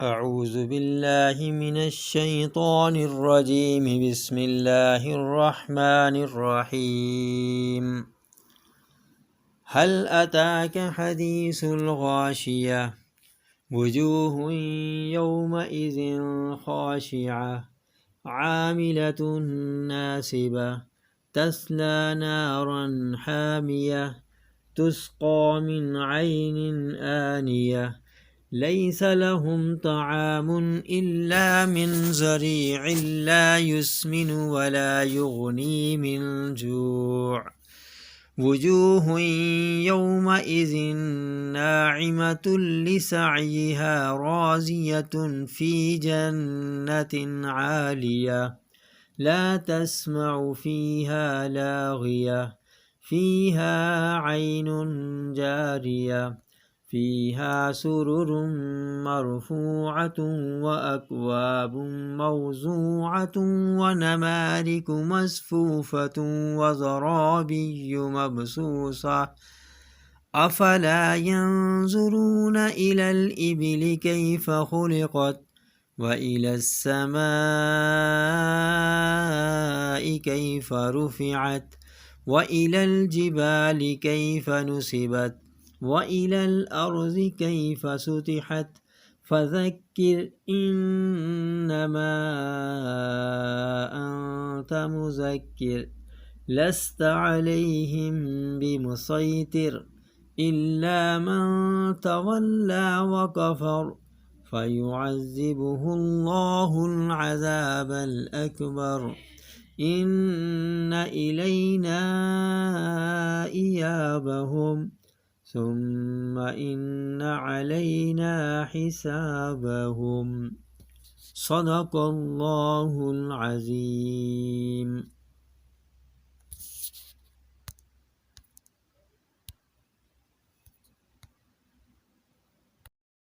أعوذ بالله من الشيطان الرجيم. بسم الله الرحمن الرحيم. هل أتاك حديث الغاشية؟ وجوه يومئذ خاشعة عاملة ناصبة تسلى نارا حامية تسقى من عين آنية ليس لهم طعام إلا من ضريع لا يسمن ولا يغني من جوع. وجوه يومئذ ناعمة لسعيها راضية في جنة عالية لا تسمع فيها لاغية فيها عين جارية فيها سرر مرفوعة وأكواب موضوعة ونمارك مصفوفة وزرابي مبثوثة أفلا ينظرون إلى الإبل كيف خلقت وإلى السماء كيف رفعت وإلى الجبال كيف نصبت وإلى الأرض كيف سطحت فذكر إنما أنت مذكر لست عليهم بمسيطر إلا من تولى وكفر فيعذبه الله العذاب الأكبر إن إلينا إيابهم ثم إن علينا حسابهم. صدق الله العظيم.